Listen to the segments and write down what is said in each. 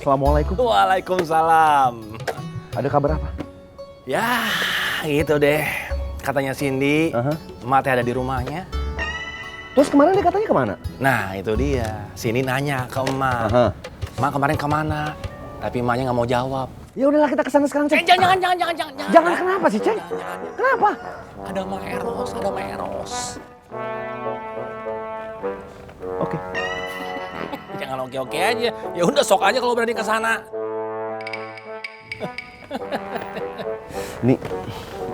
Assalamualaikum. Waalaikumsalam. Ada kabar apa? Ya, gitu deh. Katanya Cindy, emak teh ada di rumahnya. Terus kemarin dia katanya kemana? Nah, itu dia. Cindy nanya ke emak. Emak kemarin kemana? Tapi emaknya nggak mau jawab. Ya udahlah kita kesana sekarang, Ceng. Jangan. Jangan kenapa sih, Ceng? Kenapa? Ada Mak Eros. Oke. Jangan oke aja. Ya udah sok aja kalau berani ke sana. Nih,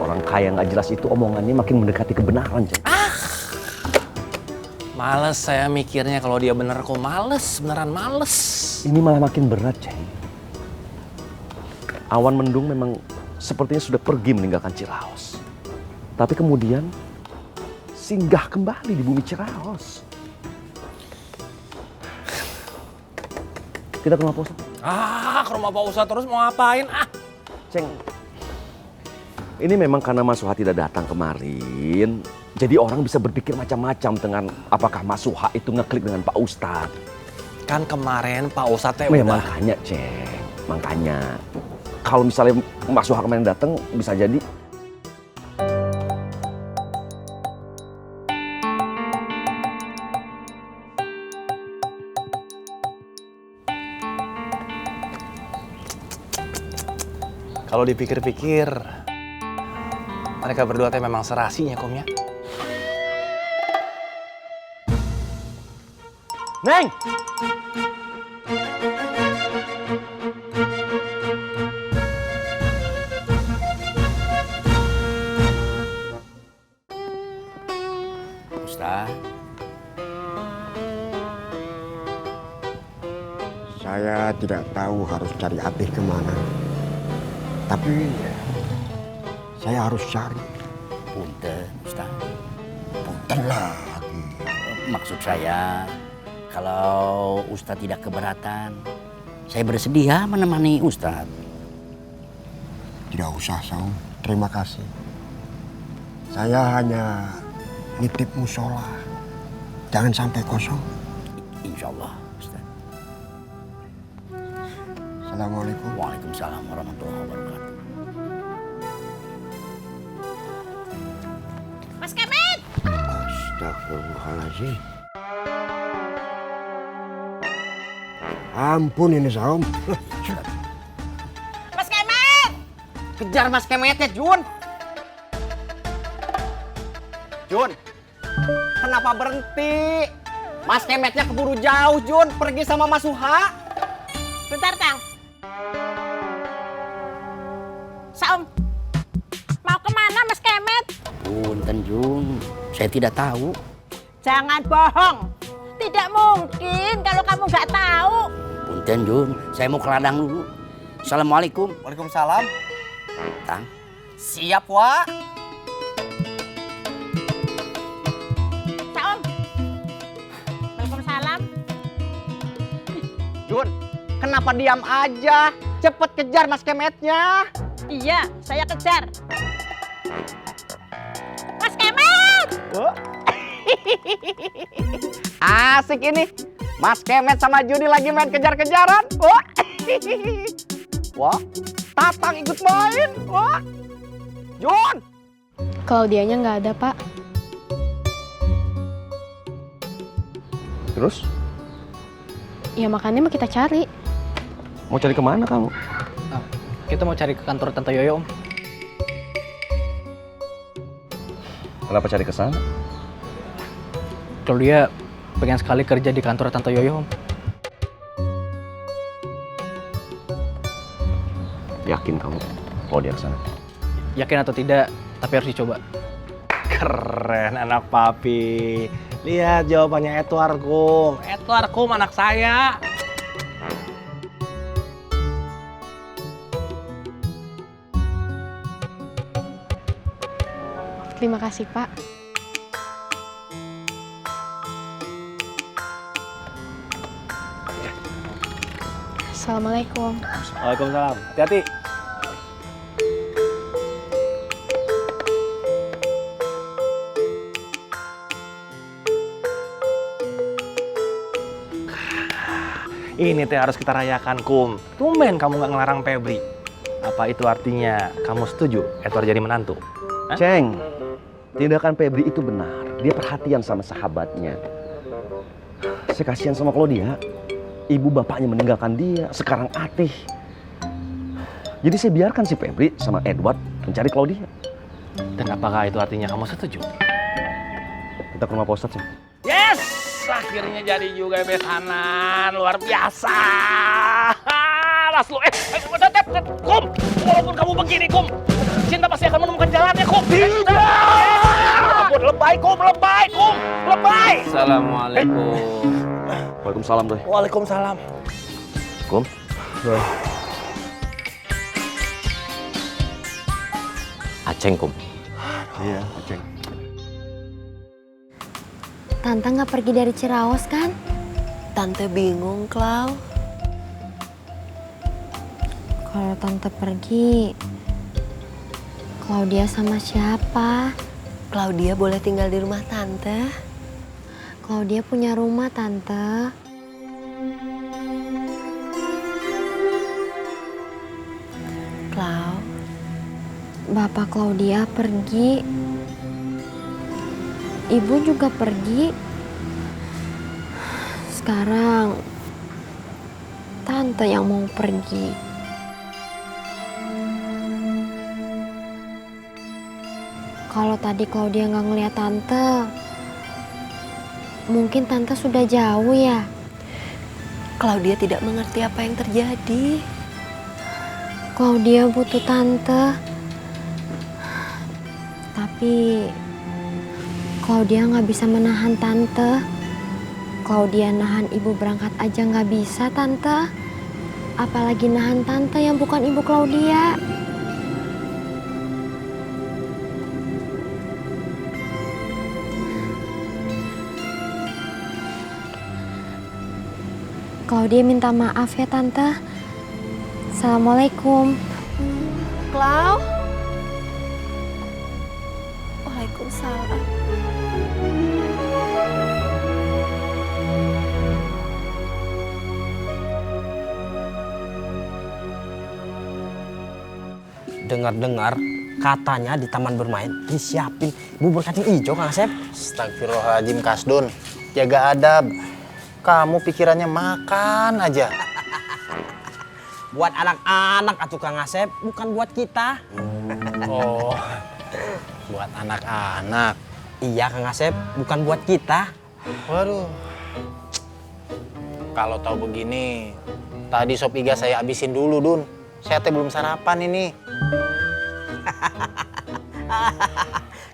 orang kaya nggak jelas itu omongannya makin mendekati kebenaran, Ceng. Males saya mikirnya kalau dia bener kok beneran males. Ini malah makin berat, Ceng. Awan mendung memang sepertinya sudah pergi meninggalkan Ciraos. Tapi kemudian singgah kembali di bumi Ciraos. Kita ke rumah Pak Ustadz. Ke rumah Pak Ustadz terus mau ngapain? Ceng, ini memang karena Mas Suha tidak datang kemarin. Jadi orang bisa berpikir macam-macam dengan apakah Mas Suha itu ngeklik dengan Pak Ustadz. Kan kemarin Pak Ustadz teh Ya, udah. makanya, Ceng. Makanya. Kalau misalnya Mas Suha kemarin datang, bisa jadi. Kalau dipikir-pikir, mereka berdua teh memang serasinya, Kom ya. Neng! Ustaz, saya tidak tahu harus cari Atih kemana. Tapi saya harus cari. Punten, Ustaz. Punten lagi. Maksud saya, kalau Ustaz tidak keberatan, saya bersedia menemani Ustaz. Tidak usah, Saum. Terima kasih. Saya hanya nitip musola. Jangan sampai kosong. Insya Allah, Ustaz. Assalamualaikum. Waalaikumsalam warahmatullahi wabarakatuh. Mas Kemet! Astagfirullahaladzim. Ampun ini, Saum. Mas Kemet! Kejar Mas Kemetnya, Jun. Jun, kenapa berhenti? Mas Kemetnya keburu jauh, Jun. Pergi sama Mas Suha. Bentar, Tang. Saum, mau kemana Mas Kemet? Punten, Jun. Saya tidak tahu. Jangan bohong. Tidak mungkin kalau kamu nggak tahu. Punten, Jun. Saya mau ke ladang dulu. Assalamualaikum. Waalaikumsalam. Tang. Siap, Wak. Saum. Waalaikumsalam. Jun, kenapa diam aja? Cepet kejar Mas Kemetnya. Iya, saya kejar. Mas Kemet! Asik ini. Mas Kemet sama Juni lagi main kejar-kejaran. Wah. Wah, Tatang ikut main. Wah. Jun. Klaudianya nggak ada, Pak. Terus? Ya makanya mau kita cari. Mau cari kemana kamu? Kita mau cari ke kantor Tante Yoyo, Om. Kenapa cari ke sana? Kalau dia pengen sekali kerja di kantor Tante Yoyo, Om. Yakin kamu kalau dia ke sana? Yakin atau tidak, tapi harus dicoba. Keren anak papi. Lihat jawabannya Edward Kum. Edward Kum anak saya. Terima kasih, Pak. Assalamualaikum. Waalaikumsalam. Hati-hati. Ini teh harus kita rayakan, Kum. Tumben kamu nggak ngelarang Febri. Apa itu artinya kamu setuju Edward jadi menantu? Hah? Ceng, tindakan Febri itu benar. Dia perhatian sama sahabatnya. Saya kasihan sama Claudia. Ibu bapaknya meninggalkan dia, sekarang Atih. Jadi saya biarkan si Febri sama Edward mencari Claudia. Dan apakah itu artinya kamu setuju? Kita ke rumah Pak Ustadz ya. Yes! Akhirnya jadi juga besanan. Luar biasa. Las lu. Kum! Walaupun kamu begini, Kum. Cinta pasti akan menemukan jalannya, Kum. Tidak! Ampun, lebay, Kum. Lebay, Kum. Lebay! Assalamualaikum. Waalaikumsalam, Doy. Waalaikumsalam. Kum. Aceng, Kum. Iya, Aceng. Tante nggak pergi dari Ciraos kan? Tante bingung, Klau. Kalau Tante pergi, Claudia sama siapa? Claudia boleh tinggal di rumah Tante. Claudia punya rumah, Tante. Klau, Bapak Claudia pergi. Ibu juga pergi. Sekarang Tante yang mau pergi. Kalau tadi Claudia nggak ngeliat Tante, mungkin Tante sudah jauh ya. Claudia tidak mengerti apa yang terjadi. Claudia butuh Tante. Tapi Claudia nggak bisa menahan Tante. Claudia nahan ibu berangkat aja nggak bisa, Tante. Apalagi nahan Tante yang bukan ibu Claudia. Claudia minta maaf ya, Tante. Assalamualaikum. Klau? Waalaikumsalam. Dengar-dengar katanya di taman bermain disiapin bubur kacang hijau, Kang Asep. Astagfirullahaladzim, Kasdun. Jaga adab. Kamu pikirannya makan aja. Buat anak-anak atuh Kang Asep, bukan buat kita. Oh, buat anak-anak. Iya Kang Asep, bukan buat kita. Waduh. Kalau tahu begini, tadi sop iga saya habisin dulu, Dun. Saya teh belum sarapan ini.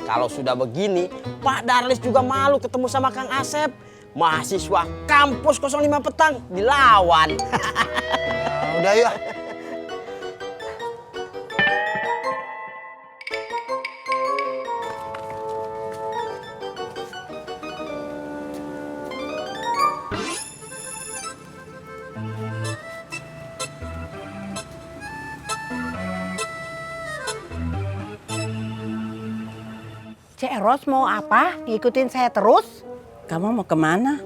Kalau sudah begini, Pak Darlis juga malu ketemu sama Kang Asep. Mahasiswa kampus 05 petang dilawan. Udah yuk. Cek Eros mau apa? Ngikutin saya terus? Kamu mau kemana?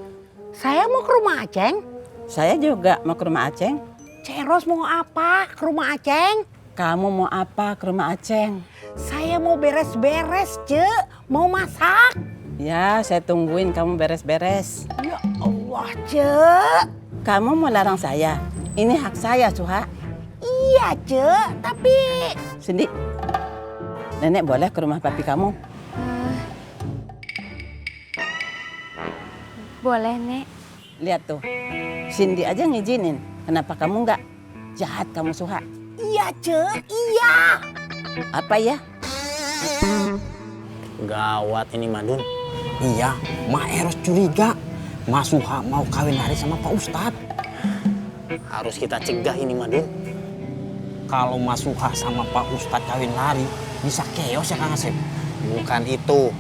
Saya mau ke rumah Aceng. Saya juga mau ke rumah Aceng. Cek Eros mau apa? Ke rumah Aceng? Kamu mau apa ke rumah Aceng? Saya mau beres-beres, Cek. Mau masak. Ya, saya tungguin kamu beres-beres. Ya Allah, Cek. Kamu mau larang saya? Ini hak saya, Suha. Iya, Cek. Tapi... Cindy, nenek boleh ke rumah papi kamu? Boleh, Nek. Lihat tuh, Cindy aja ngizinin. Kenapa kamu enggak? Jahat kamu, Suha. Iya, Cek. Iya. Apa ya? Gawat ini, Madun. Iya, Mak Eros curiga. Mas Suha mau kawin lari sama Pak Ustadz. Harus kita cegah ini, Madun. Kalau Mas Suha sama Pak Ustadz kawin lari, bisa keos ya Kang Asep? Bukan itu.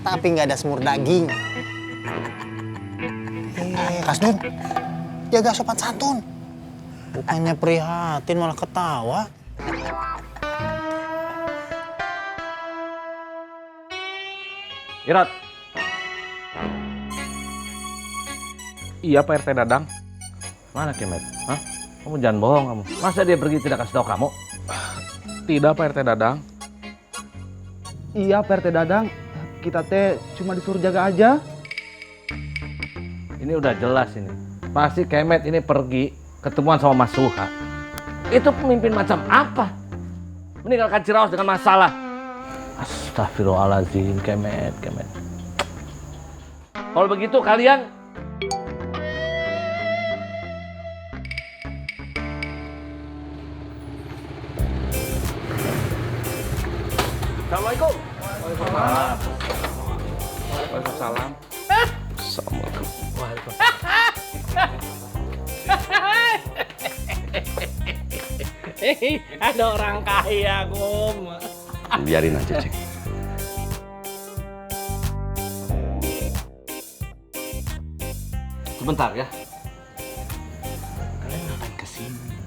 Tapi nggak ada semur daging. Kasdun, jaga sopan santun. Bukannya prihatin malah ketawa. Irat. Iya Pak RT Dadang. Mana Kemet? Hah? Kamu jangan bohong kamu. Masa dia pergi tidak kasih tahu kamu? Tidak Pak RT Dadang. Iya Pak RT Dadang, kita teh cuma disuruh jaga aja. Ini udah jelas ini. Pasti Kemet ini pergi ketemuan sama Mas Suha. Itu pemimpin macam apa? Meninggalkan Ciraos dengan masalah. Astagfirullahaladzim, Kemet. Kalau begitu kalian Assalamualaikum. Waalaikumsalam. Waalaikumsalam. Assalamualaikum. Ada orang kaya, Kum. Biarin aja, Ceng. Sebentar ya. Kalian ngapain kesini?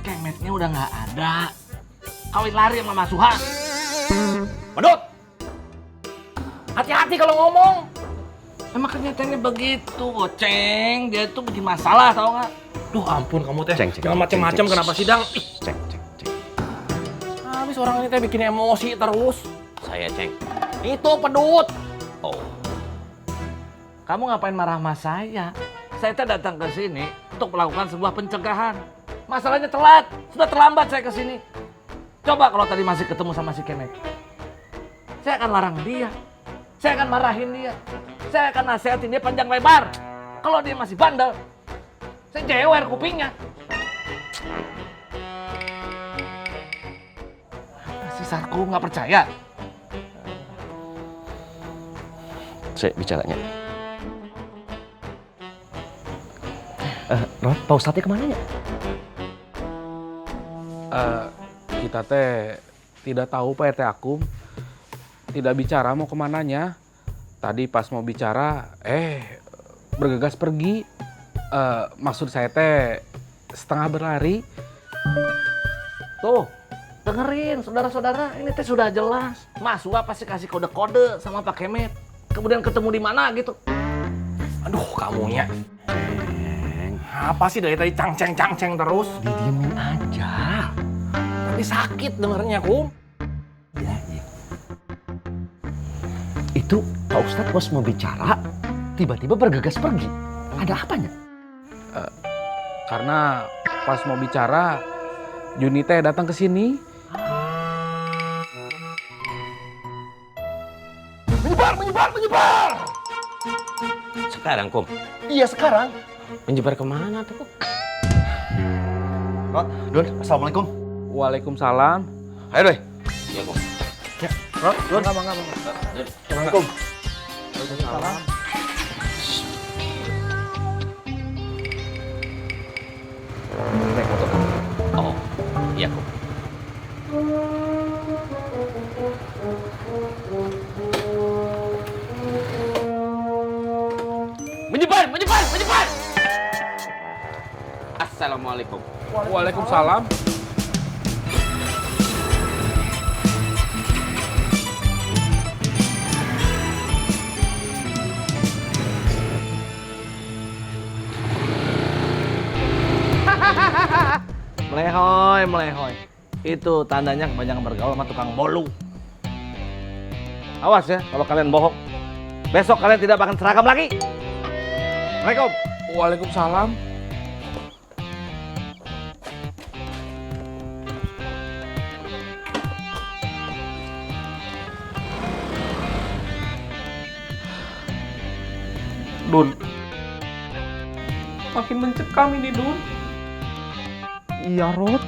Kemetnya udah nggak ada. Kawin lari sama Mas Suha. Pedut! Hati-hati kalau ngomong. Emang kenyataannya begitu, Ceng. Dia tuh bikin masalah, tau nggak? Duh ampun kamu teh. Jangan macem-macem kenapa sidang? Ceng. Habis orang ini teh bikin emosi terus. Saya Ceng. Itu Pedut. Oh. Kamu ngapain marah sama saya? Saya teh datang ke sini untuk melakukan sebuah pencegahan. Masalahnya telat. Sudah terlambat saya ke sini. Coba kalau tadi masih ketemu sama si Kemet. Saya akan larang dia. Saya akan marahin dia. Saya akan nasihatin dia panjang lebar. Kalau dia masih bandel, saya jewer kupingnya. Si Sarko nggak percaya. Saya bicaranya. Rod, Pak Ustadznya kemana ya? Kita teh tidak tahu Pak RT Akum. Tidak bicara mau kemananya. Tadi pas mau bicara, bergegas pergi. Maksud saya teh setengah berlari. Tuh, dengerin saudara-saudara, ini teh sudah jelas. Mas Suha pasti kasih kode-kode sama Pak Kemet. Kemudian ketemu di mana gitu. Aduh, kamunya. Apa sih dari tadi cangceng terus? Didiemin aja. Tapi sakit dengernya, Kum. Iya. Itu Pak Ustadz pas mau bicara, tiba-tiba bergegas pergi. Ada apanya? Karena pas mau bicara, Juni teh datang ke sini. Menyebar! Sekarang Kum. Iya sekarang. Menyebar kemana tuh Kum? Rod, Dun, Assalamualaikum. Waalaikumsalam. Ayo deh. Iya Kum. Rod, Dun. Enggak. Assalamualaikum. Waalaikumsalam. Naik motor. Oh, iya Kum. Menyebar! Assalamualaikum. Waalaikumsalam. Melehoy. Itu tandanya kebanyakan bergaul sama tukang bolu. Awas ya kalau kalian bohong. Besok kalian tidak akan seragam lagi. Assalamualaikum. Waalaikumsalam. Dun. Makin mencekam ini, Dun. Iya Rod,